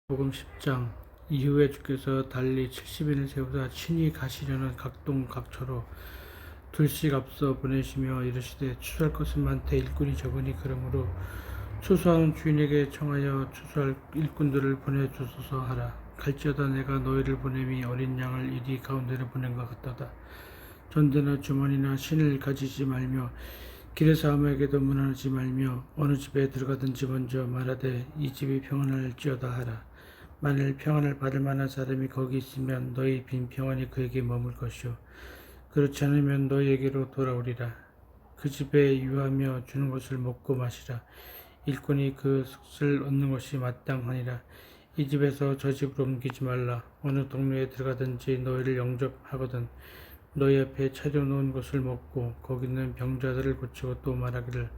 복음 10장 이후에 주께서 달리 70인을 세우사 친히 가시려는 각동 각처로 둘씩 앞서 보내시며 이르시되 추수할 것은 많되 일꾼이 적으니 그러므로 추수하는 주인에게 청하여 추수할 일꾼들을 보내주소서 하라. 갈지어다 내가 너희를 보냄이 어린 양을 이리 가운데로 보낸 것 같도다. 전대나 주머니나 신을 가지지 말며 길에서 아무에게도 문안하지 말며 어느 집에 들어가든지 먼저 말하되 이 집이 평안할지어다 하라. 만일 평안을 받을 만한 사람이 거기 있으면 너희 빈 평안이 그에게 머물 것이요 그렇지 않으면 너희에게로 돌아오리라. 그 집에 유하며 주는 것을 먹고 마시라. 일꾼이 그 몫을 얻는 것이 마땅하니라. 이 집에서 저 집으로 옮기지 말라. 어느 동네에 들어가든지 너희를 영접하거든 너희 앞에 차려놓은 것을 먹고 거기 있는 병자들을 고치고 또 말하기를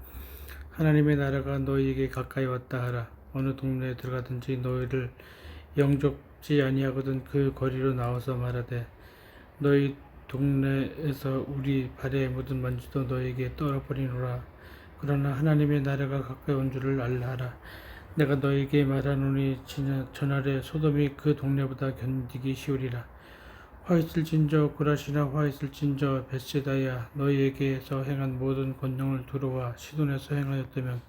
하나님의 나라가 너희에게 가까이 왔다 하라. 어느 동네에 들어가든지 너희를 영접지 아니하거든 그 거리로 나와서 말하되 너희 동네에서 우리 발에 묻은 먼지도 너희에게 떨어버리노라. 그러나 하나님의 나라가 가까이 온 줄을 알라 하라. 내가 너희에게 말하노니 전날에 소돔이 그 동네보다 견디기 쉬우리라. 화 있을진저 고라시나 화 있을진저 벳세다야 너희에게서 행한 모든 권능을 두루와 시돈에서 행하였다면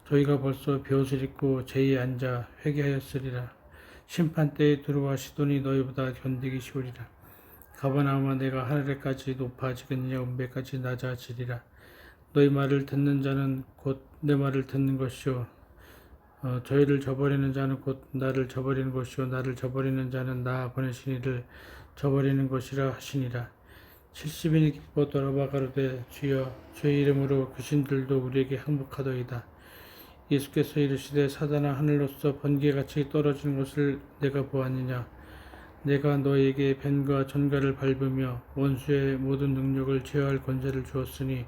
저희가 벌써 벼옷을 입고 제의에 앉아 회개하였으리라. 심판때에 두루와 시돈이 너희보다 견디기 쉬우리라. 가버나움아 내가 하늘에까지 높아지겠느냐 운배까지 낮아지리라. 너희 말을 듣는 자는 곧 내 말을 듣는 것이요 저희를 저버리는 자는 곧 나를 저버리는 것이요 나를 저버리는 자는 나 보내신 이를 저버리는 것이라 하시니라. 70인이 기뻐 돌아와 가로되 주여 주의 이름으로 귀신들도 우리에게 항복하더이다. 예수께서 이르시되 사단아 하늘로서 번개같이 떨어지는 것을 내가 보았느냐. 내가 너에게 뱀과 전갈을 밟으며 원수의 모든 능력을 제어할 권세를 주었으니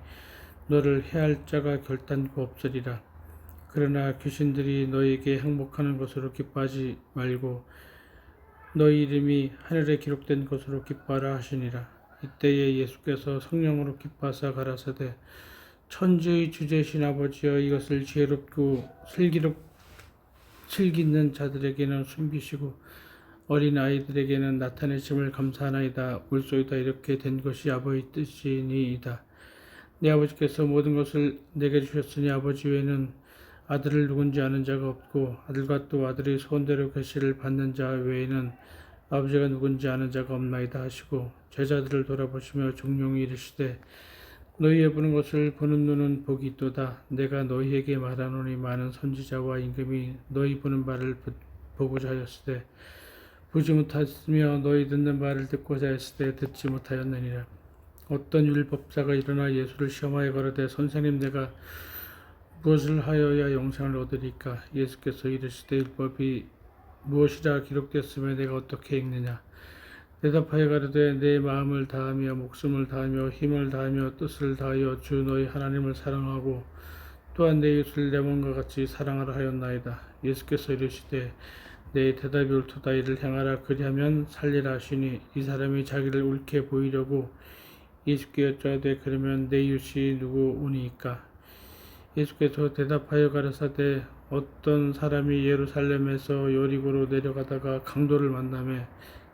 너를 해할 자가 결단코 없으리라. 그러나 귀신들이 너에게 항복하는 것으로 기뻐하지 말고 너희 이름이 하늘에 기록된 것으로 기뻐하라 하시니라. 이때에 예수께서 성령으로 기뻐하사 가라사대 천지의 주제신 아버지여 이것을 지혜롭고 슬기는 자들에게는 숨기시고 어린 아이들에게는 나타내심을 감사하나이다. 옳소이다. 이렇게 된 것이 아버지 뜻이니이다. 내 아버지께서 모든 것을 내게 주셨으니 아버지 외에는 아들을 누군지 아는 자가 없고 아들과 또 아들의 소원대로 계시를 받는 자 외에는 아버지가 누군지 아는 자가 없나이다 하시고 제자들을 돌아보시며 종용이 이르시되 너희의 보는 것을 보는 눈은 복이 있도다. 내가 너희에게 말하노니 많은 선지자와 임금이 너희 보는 바를 보고자 하였으되 보지 못하였으며 너희 듣는 바를 듣고자 하였으되 듣지 못하였느니라. 어떤 율법사가 일어나 예수를 시험하여 가로되 선생님 내가 무엇을 하여야 영생을 얻으리까? 예수께서 이르시되 율법이 무엇이라 기록되었으며 내가 어떻게 읽느냐? 대답하여 가로되 내 마음을 다하며 목숨을 다하며 힘을 다하며 뜻을 다하여 주 너희 하나님을 사랑하고 또한 내 이웃을 내 몸과 같이 사랑하라 하였나이다. 예수께서 이르시되 내 대답이 옳도다. 이를 행하라. 그리하면 살리라 하시니 이 사람이 자기를 옳게 보이려고 예수께 여짜오되 그러면 내 이웃이 누구오니이까? 예수께서 대답하여 가라사대 어떤 사람이 예루살렘에서 여리고로 내려가다가 강도를 만나매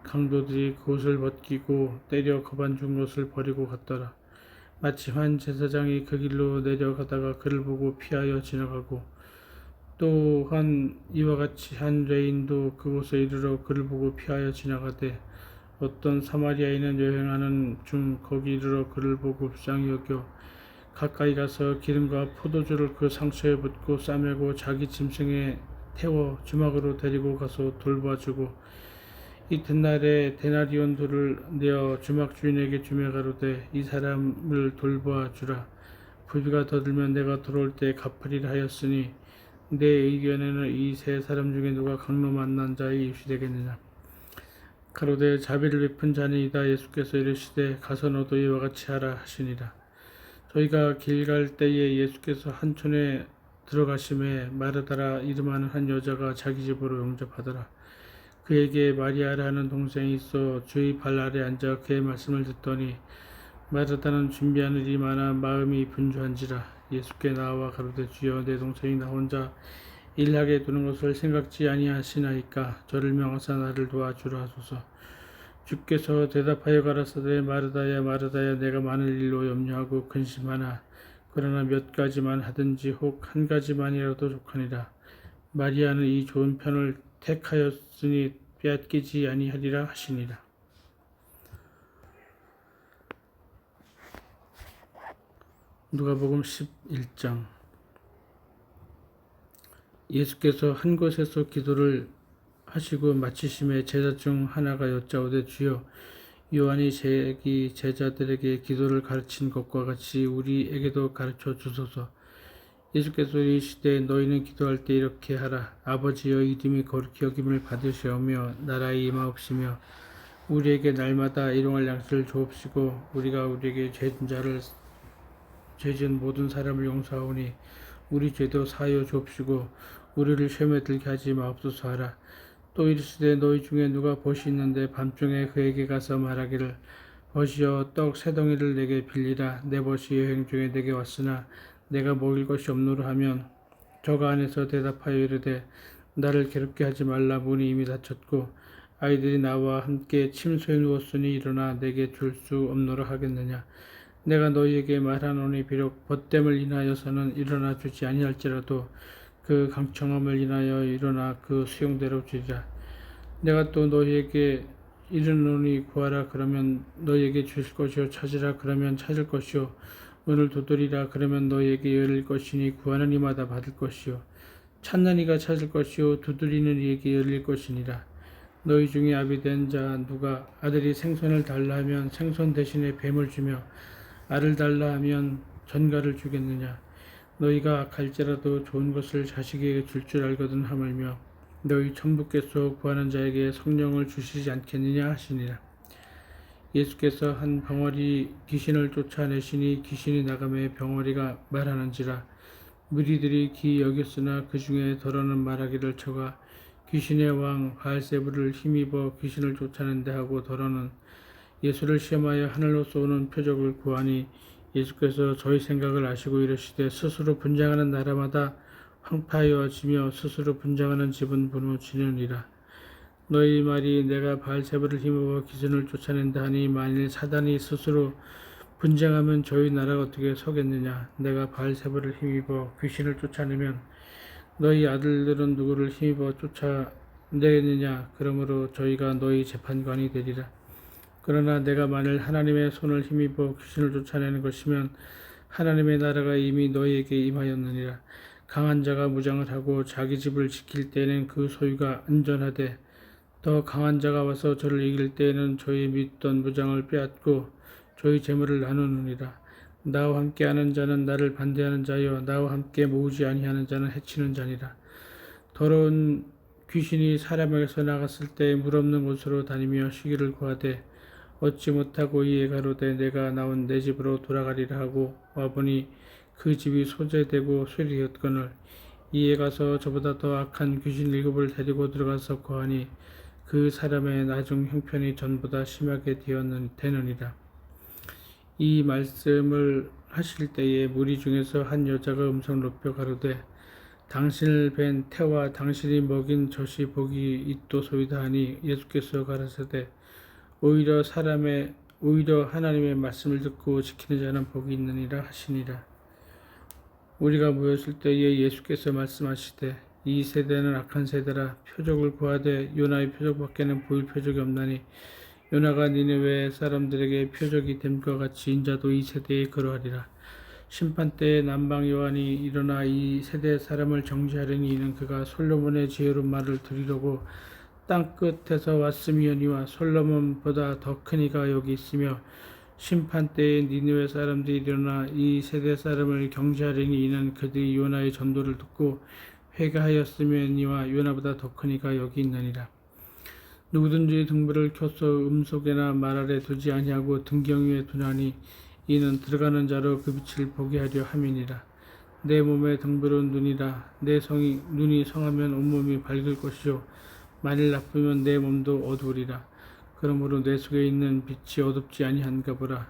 강도들이 그옷을 벗기고 때려 거반 준 것을 버리고 갔더라. 마침 한 제사장이 그 길로 내려가다가 그를 보고 피하여 지나가고 또한 이와 같이 한 죄인도 그곳에 이르러 그를 보고 피하여 지나가되 어떤 사마리아인은 여행하는 중 거기 이르러 그를 보고 불쌍히 여겨 가까이 가서 기름과 포도주를 그 상처에 붓고 싸매고 자기 짐승에 태워 주막으로 데리고 가서 돌봐주고 이튿날에 데나리온 돌을 내어 주막 주인에게 주며 가로되 이 사람을 돌봐주라. 부비가 더 들면 내가 돌아올 때 갚으리라 하였으니 내 의견에는 이 세 사람 중에 누가 강로 만난 자의 이웃이 되겠느냐. 가로되 자비를 베푼 자니이다. 예수께서 이르시되 가서 너도 이와 같이 하라 하시니라. 저희가 길 갈 때에 예수께서 한 촌에 들어가심에 마르다라 이름하는 한 여자가 자기 집으로 영접하더라. 그에게 마리아라 하는 동생이 있어 주의 발 아래 앉아 그의 말씀을 듣더니 마르다는 준비하는 일이 많아 마음이 분주한지라. 예수께 나와 가로되 주여 내 동생이 나 혼자 일하게 두는 것을 생각지 아니하시나이까. 저를 명하사 나를 도와주라 하소서. 주께서 대답하여 가라사대 마르다야 마르다야 내가 많은 일로 염려하고 근심하나 그러나 몇 가지만 하든지 혹 한 가지만이라도 족하니라. 마리아는 이 좋은 편을 택하였으니 빼앗기지 아니하리라 하시니라. 누가복음 11장. 예수께서 한 곳에서 기도를 하시고 마치심에 제자 중 하나가 여짜오되 주여 요한이 자기 제자들에게 기도를 가르친 것과 같이 우리에게도 가르쳐 주소서. 예수께서 이르시되 너희는 기도할 때 이렇게 하라. 아버지여 이름이 거룩히 여김을 받으시오며 나라의 임하옵시며 우리에게 날마다 일용할 양식을 주옵시고 우리가 우리에게 죄진 모든 사람을 용서하오니 우리 죄도 사하여 주옵시고 우리를 시험에 들게 하지 마옵소서 하라. 또 이르시되 너희 중에 누가 벗이 있는데 밤중에 그에게 가서 말하기를 벗이여 떡 세 덩이를 내게 빌리라. 내 벗이 여행 중에 내게 왔으나 내가 먹일 것이 없노라 하면 저가 안에서 대답하여 이르되 나를 괴롭게 하지 말라. 문이 이미 닫혔고 아이들이 나와 함께 침소에 누웠으니 일어나 내게 줄 수 없노라 하겠느냐. 내가 너희에게 말하노니 비록 벗됨을 인하여서는 일어나 주지 아니할지라도 그 강청함을 인하여 일어나 그 수용대로 주리라. 내가 또 너희에게 이르노니 구하라 그러면 너희에게 주실 것이요 찾으라 그러면 찾을 것이요 문을 두드리라 그러면 너희에게 열릴 것이니 구하는 이마다 받을 것이요 찾는 이가 찾을 것이요 두드리는 이에게 열릴 것이니라. 너희 중에 아비된 자 누가 아들이 생선을 달라 하면 생선 대신에 뱀을 주며 알을 달라 하면 전갈을 주겠느냐. 너희가 갈지라도 좋은 것을 자식에게 줄 줄 알거든 하물며 너희 천부께서 구하는 자에게 성령을 주시지 않겠느냐 하시니라. 예수께서 한 병아리 귀신을 쫓아내시니 귀신이 나가매 병아리가 말하는지라. 무리들이 기이 여겼으나 그 중에 더러는 말하기를 저가 귀신의 왕 바알세불을 힘입어 귀신을 쫓아낸다 하고 더러는 예수를 시험하여 하늘로서 오는 표적을 구하니 예수께서 저희 생각을 아시고 이르시되 스스로 분쟁하는 나라마다 황폐하여지며 스스로 분쟁하는 집은 무너지느니라. 너희 말이 내가 바알세불을 힘입어 귀신을 쫓아낸다 하니 만일 사단이 스스로 분쟁하면 저희 나라가 어떻게 서겠느냐. 내가 바알세불을 힘입어 귀신을 쫓아내면 너희 아들들은 누구를 힘입어 쫓아내느냐. 그러므로 저희가 너희 재판관이 되리라. 그러나 내가 만일 하나님의 손을 힘입어 귀신을 쫓아내는 것이면 하나님의 나라가 이미 너희에게 임하였느니라. 강한 자가 무장을 하고 자기 집을 지킬 때에는 그 소유가 안전하되 더 강한 자가 와서 저를 이길 때에는 저희 믿던 무장을 빼앗고 저희 재물을 나누느니라. 나와 함께하는 자는 나를 반대하는 자여 나와 함께 모으지 아니하는 자는 해치는 자니라. 더러운 귀신이 사람에게서 나갔을 때 물 없는 곳으로 다니며 쉬기를 구하되 얻지 못하고 이에 가로되 내가 나온 내 집으로 돌아가리라 하고 와보니 그 집이 소재되고 수리였거늘 이에 가서 저보다 더 악한 귀신 7을 데리고 들어가서 거하니 그 사람의 나중 형편이 전보다 심하게 되느니라. 이 말씀을 하실 때에 무리 중에서 한 여자가 음성 높여 가로되 당신을 뵌 태와 당신이 먹인 젖이 복이 있도소이다 하니 예수께서 가라사대 오히려 하나님의 말씀을 듣고 지키는 자는 복이 있느니라 하시니라. 우리가 모였을 때에 예수께서 말씀하시되 이 세대는 악한 세대라. 표적을 구하되 요나의 표적밖에는 보일 표적이 없나니 요나가 니느웨 사람들에게 표적이 됨과 같이 인자도 이 세대에 그러하리라. 심판 때에 남방 요한이 일어나 이 세대 사람을 정죄하려니 이는 그가 솔로몬의 지혜로운 말을 들으려고 땅 끝에서 왔음이오니와 솔로몬보다 더 큰 이가 여기 있으며 심판 때에 니느웨 사람들이 일어나 이 세대 사람을 경죄하려니 이는 그들이 요나의 전도를 듣고 회개하였음이오니와 요나보다 더 큰 이가 여기 있느니라. 누구든지 등불을 켜서 음속에나 말 아래 두지 아니하고 등경 위에 두나니 이는 들어가는 자로 그 빛을 보게 하려 함이니라. 내 몸의 등불은 눈이라. 눈이 성하면 온몸이 밝을 것이요 만일 나쁘면 내 몸도 어두우리라. 그러므로 내 속에 있는 빛이 어둡지 아니한가 보라.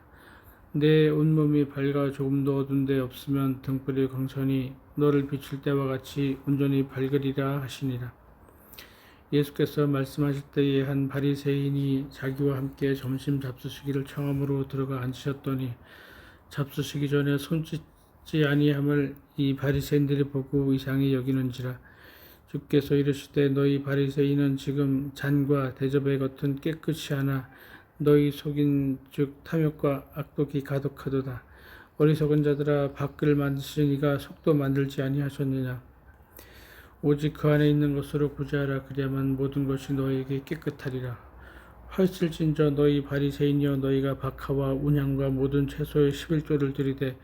내 온몸이 밝아 조금도 어두운 데 없으면 등불이 광선이 너를 비출 때와 같이 온전히 밝으리라 하시니라. 예수께서 말씀하실 때에 한 바리새인이 자기와 함께 점심 잡수시기를 청함으로 들어가 앉으셨더니 잡수시기 전에 손 씻지 아니함을 이 바리새인들이 보고 이상히 여기는지라. 주께서 이르시되 너희 바리새인은 지금 잔과 대접의 겉은 깨끗이 하나 너희 속인 즉 탐욕과 악독이 가득하도다. 어리석은 자들아, 밖을 만드시니가 속도 만들지 아니하셨느냐. 오직 그 안에 있는 것으로 구제하라. 그리하면 모든 것이 너희에게 깨끗하리라. 헐실진저 너희 바리새인이여, 너희가 박하와 운향과 모든 채소의 11조를 들이되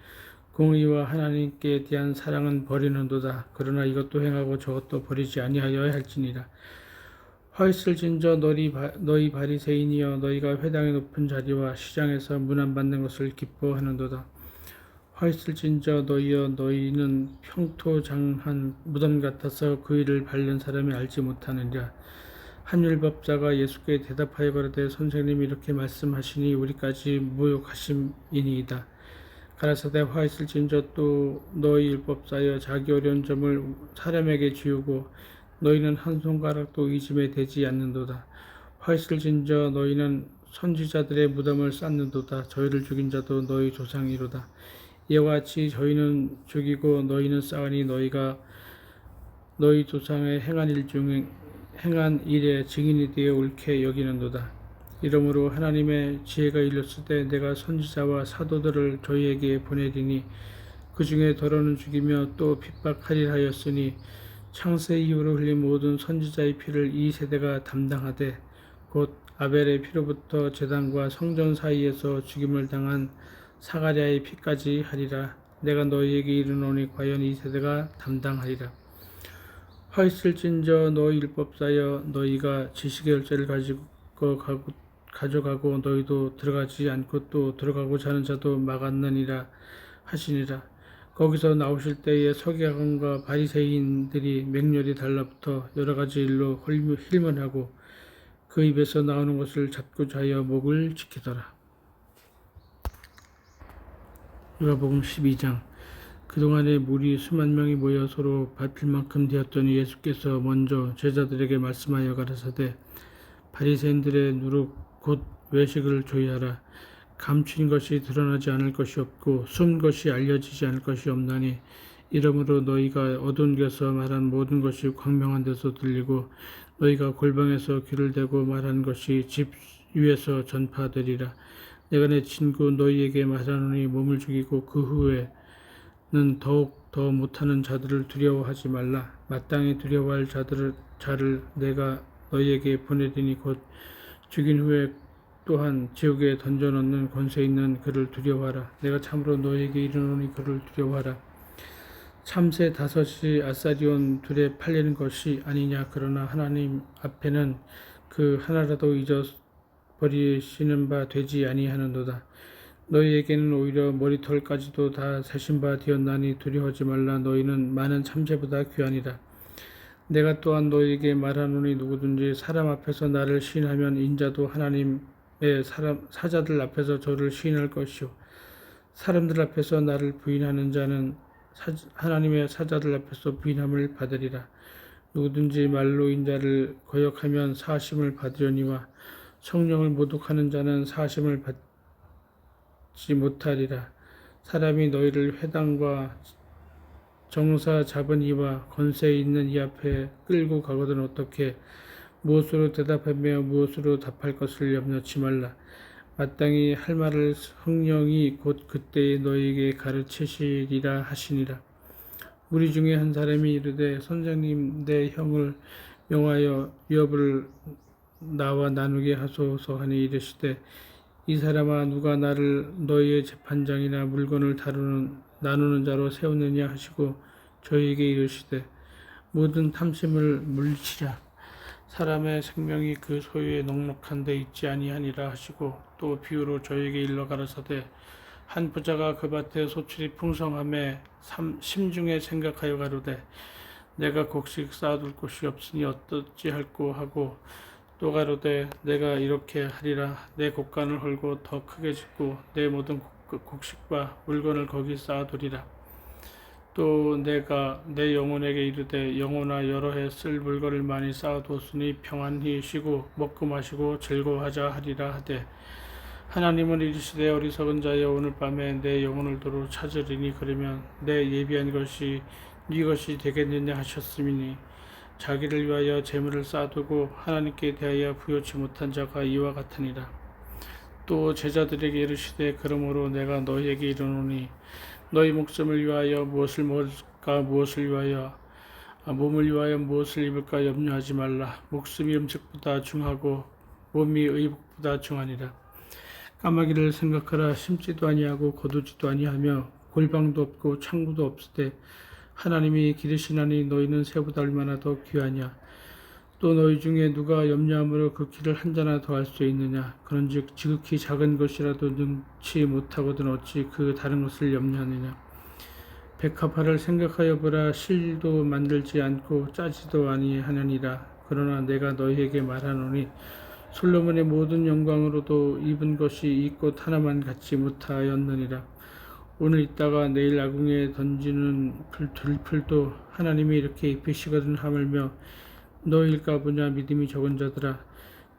공의와 하나님께 대한 사랑은 버리는도다. 그러나 이것도 행하고 저것도 버리지 아니하여야 할지니라. 헐실진저 너희 바리새인이여, 너희가 회당의 높은 자리와 시장에서 문안 받는 것을 기뻐하는도다. 헐실진저 너희여, 너희는 평토장한 무덤 같아서 그 일을 밟는 사람이 알지 못하느니라. 한 율법자가 예수께 대답하여 가로되 선생님이 이렇게 말씀하시니 우리까지 모욕하심이니이다. 가라사대 화있을진저 또 너희 율법자여, 자기 어려운 점을 사람에게 지우고 너희는 한 손가락도 이 짐에 대지 않는도다. 화있을진저 너희는 선지자들의 무덤을 쌓는도다. 저희를 죽인 자도 너희 조상이로다. 이와 같이 저희는 죽이고 너희는 쌓으니 너희가 너희 조상의 행한 일에 증인이 되어 옳게 여기는도다. 이러므로 하나님의 지혜가 이르렀을 때 내가 선지자와 사도들을 저희에게 보내리니 그 중에 더러는 죽이며 또 핍박하리라 하였으니 창세 이후로 흘린 모든 선지자의 피를 이 세대가 담당하되 곧 아벨의 피로부터 제단과 성전 사이에서 죽임을 당한 사가랴의 피까지 하리라. 내가 너희에게 이르노니 과연 이 세대가 담당하리라. 화있을진저 너희 율법사여, 너희가 지식의 열쇠를 가져가고 너희도 들어가지 않고 또 들어가고자 하는 자도 막았느니라 하시니라. 거기서 나오실 때에 서기관과 바리새인들이 맹렬히 달라붙어 여러 가지 일로 힐문하고 그 입에서 나오는 것을 잡고자 하여 목을 지키더라. 누가복음 12장. 그동안에 무리 수만 명이 모여 서로 밟힐 만큼 되었더니 예수께서 먼저 제자들에게 말씀하여 가라사대 바리새인들의 누룩 곧 외식을 조의하라. 감춘 것이 드러나지 않을 것이 없고 숨은 것이 알려지지 않을 것이 없나니 이러므로 너희가 어두운 데서 말한 모든 것이 광명한 데서 들리고 너희가 골방에서 귀를 대고 말한 것이 집 위에서 전파되리라. 내가 내 친구 너희에게 말하노니 몸을 죽이고 그 후에는 더욱 더 못하는 자들을 두려워하지 말라. 마땅히 두려워할 자를 내가 너희에게 보내리니 곧 죽인 후에 또한 지옥에 던져넣는 권세 있는 그를 두려워하라. 내가 참으로 너희에게 이르노니 그를 두려워하라. 참새 5이 아사리온 둘에 팔리는 것이 아니냐. 그러나 하나님 앞에는 그 하나라도 잊어버리시는 바 되지 아니하는도다. 너희에게는 오히려 머리털까지도 다 세신 바 되었나니 두려워하지 말라. 너희는 많은 참새보다 귀하니라. 내가 또한 너희에게 말하노니 누구든지 사람 앞에서 나를 시인하면 인자도 하나님의 사자들 앞에서 저를 시인할 것이요 사람들 앞에서 나를 부인하는 자는 하나님의 사자들 앞에서 부인함을 받으리라. 누구든지 말로 인자를 거역하면 사하심을 받으려니와 성령을 모독하는 자는 사하심을 받지 못하리라. 사람이 너희를 회당과 정사 잡은 이와 권세 있는 이 앞에 끌고 가거든 어떻게 무엇으로 대답하며 무엇으로 답할 것을 염려치 말라. 마땅히 할 말을 성령이 곧 그때에 너희에게 가르치시리라 하시니라. 무리 중에 한 사람이 이르되 선생님, 내 형을 명하여 위협을 나와 나누게 하소서 하니 이르시되 이 사람아, 누가 나를 너희의 재판장이나 물건을 나누는 자로 세우느냐 하시고 저희에게 이르시되 모든 탐심을 물리치라. 사람의 생명이 그 소유에 넉넉한 데 있지 아니하니라 하시고 또 비유로 저희에게 일러 가라사대 한 부자가 그 밭에 소출이 풍성함에 심중에 생각하여 가로되 내가 곡식 쌓아둘 곳이 없으니 어떻지 할꼬 하고 또 가로되 내가 이렇게 하리라. 내 곡간을 헐고 더 크게 짓고 내 모든 곡식과 물건을 거기 쌓아두리라. 또 내가 내 영혼에게 이르되 영혼아 여러 해 쓸 물건을 많이 쌓아두었으니 평안히 쉬고 먹고 마시고 즐거워하자 하리라 하되 하나님은 이르시되 어리석은 자여 오늘 밤에 내 영혼을 도로 찾으리니 그러면 내 예비한 것이 네 것이 되겠느냐 하셨음이니 자기를 위하여 재물을 쌓아두고 하나님께 대하여 부요치 못한 자가 이와 같으니라. 또 제자들에게 이르시되 그러므로 내가 너희에게 이르노니 너희 목숨을 위하여 무엇을 먹을까 무엇을 위하여 몸을 위하여 무엇을 입을까 염려하지 말라. 목숨이 음식보다 중하고 몸이 의복보다 중하니라. 까마귀를 생각하라. 심지도 아니하고 거두지도 아니하며 골방도 없고 창구도 없을 때 하나님이 기르시나니 너희는 새보다 얼마나 더 귀하냐. 또 너희 중에 누가 염려함으로 그 키를 한 자나 더 할 수 있느냐. 그런즉 지극히 작은 것이라도 능치 못하거든 어찌 그 다른 것을 염려하느냐. 백합화를 생각하여 보라. 실도 만들지 않고 짜지도 아니하느니라. 그러나 내가 너희에게 말하노니 솔로몬의 모든 영광으로도 입은 것이 이 꽃 하나만 갖지 못하였느니라. 오늘 있다가 내일 아궁이에 던지는 들풀도 하나님이 이렇게 입히시거든 하물며 너희일까 보냐. 믿음이 적은 자들아,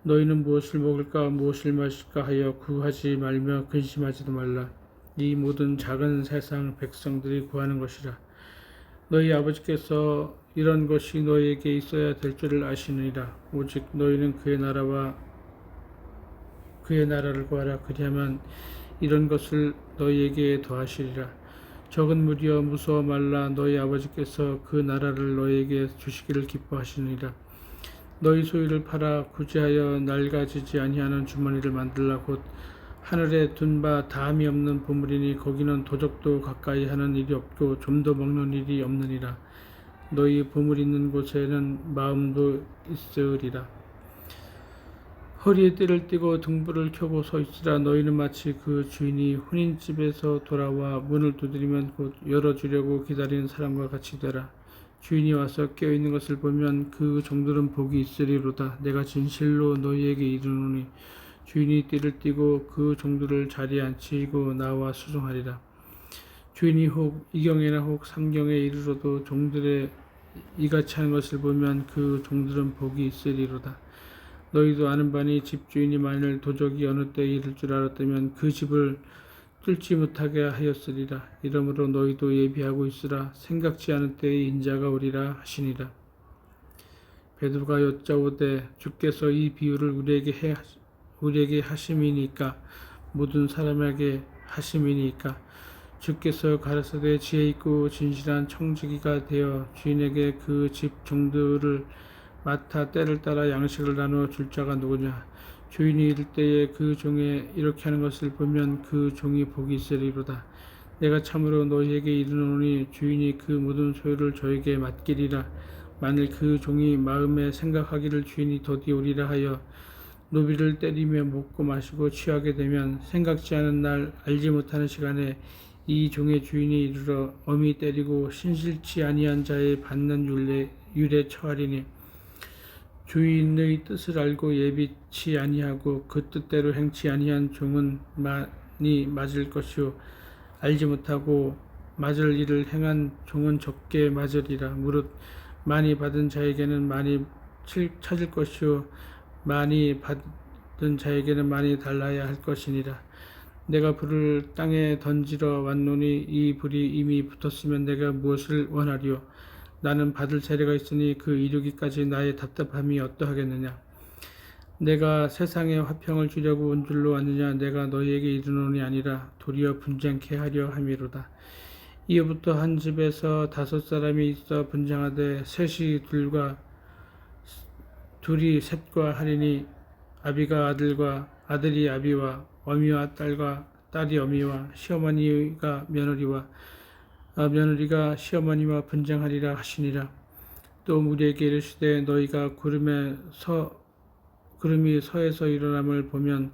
너희는 무엇을 먹을까 무엇을 마실까 하여 구하지 말며 근심하지도 말라. 이 모든 작은 세상 백성들이 구하는 것이라. 너희 아버지께서 이런 것이 너희에게 있어야 될 줄을 아시느니라. 오직 너희는 그의 나라를 구하라. 그리하면 이런 것을 너희에게 더하시리라. 적은 무리여 무서워 말라. 너희 아버지께서 그 나라를 너희에게 주시기를 기뻐하시느니라. 너희 소유를 팔아 구제하여 낡아지지 아니하는 주머니를 만들라. 곧 하늘에 둔 바 다함이 없는 보물이니 거기는 도적도 가까이 하는 일이 없고 좀도 먹는 일이 없느니라. 너희 보물 있는 곳에는 마음도 있으리라. 허리에 띠를 띠고 등불을 켜고 서 있으라. 너희는 마치 그 주인이 혼인집에서 돌아와 문을 두드리면 곧 열어주려고 기다리는 사람과 같이 되라. 주인이 와서 깨어있는 것을 보면 그 종들은 복이 있으리로다. 내가 진실로 너희에게 이르노니 주인이 띠를 띠고 그 종들을 자리에 앉히고 나와 수종하리라. 주인이 혹 이경에나 혹 삼경에 이르러도 종들의 이같이 하는 것을 보면 그 종들은 복이 있으리로다. 너희도 아는 바니 집주인이 만일 도적이 어느 때에 이를 줄 알았다면 그 집을 뚫지 못하게 하였으리라. 이러므로 너희도 예비하고 있으라. 생각지 않은 때에 인자가 오리라 하시니라. 베드로가 여짜오되 주께서 이 비유를 우리에게 하심이니까 모든 사람에게 하심이니까. 주께서 가라사대 지혜 있고 진실한 청지기가 되어 주인에게 그 집 종들을 맡아 때를 따라 양식을 나누어 줄 자가 누구냐. 주인이 이를 때에 그 종에 이렇게 하는 것을 보면 그 종이 복이 있으리로다. 내가 참으로 너희에게 이르노니 주인이 그 모든 소유를 저에게 맡기리라. 만일 그 종이 마음에 생각하기를 주인이 더디 오리라 하여 노비를 때리며 먹고 마시고 취하게 되면 생각지 않은 날 알지 못하는 시간에 이 종의 주인이 이르러 엄히 때리고 신실치 아니한 자의 받는 율에 처하리니 주인의 뜻을 알고 예비치 아니하고 그 뜻대로 행치 아니한 종은 많이 맞을 것이요 알지 못하고 맞을 일을 행한 종은 적게 맞으리라. 무릇 많이 받은 자에게는 많이 찾을 것이요 많이 받은 자에게는 많이 달라야 할 것이니라. 내가 불을 땅에 던지러 왔노니 이 불이 이미 붙었으면 내가 무엇을 원하리요. 나는 받을 세례가 있으니 그 이루기까지 나의 답답함이 어떠하겠느냐. 내가 세상에 화평을 주려고 온 줄로 아느냐. 내가 너희에게 이르노니 아니라 도리어 분쟁케 하려 함이로다. 이후부터 한 집에서 5 사람이 있어 분쟁하되 셋이 둘이 셋과 하리니 아비가 아들과 아들이 아비와 어미와 딸과 딸이 어미와 시어머니가 며느리와 며느리가 시어머니와 분쟁하리라 하시니라. 또 우리에게 이르시되 너희가 구름이 서에서 일어남을 보면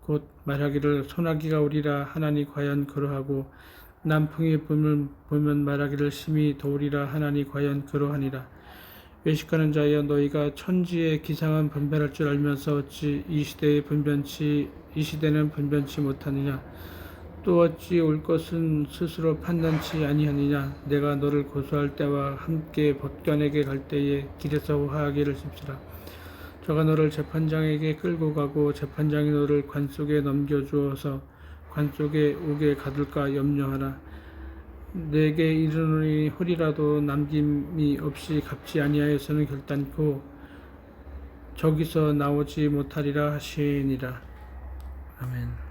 곧 말하기를 소나기가 오리라 하나니 과연 그러하고 남풍이 보면 말하기를 심히 더우리라 하나니 과연 그러하니라. 외식하는 자여 너희가 천지의 기상은 분별할 줄 알면서 어찌 이 시대는 분변치 못하느냐. 또 어찌 올 것은 스스로 판단치 아니하느냐. 내가 너를 고소할 때와 함께 법관에게 갈 때에 길에서 화하기를 십시라. 저가 너를 재판장에게 끌고 가고 재판장이 너를 관 속에 넘겨주어서 관 속에 오게 가둘까 염려하라. 내게 이르노니 홀이라도 남김이 없이 갚지 아니하여서는 결단코 저기서 나오지 못하리라 하시니라. 아멘.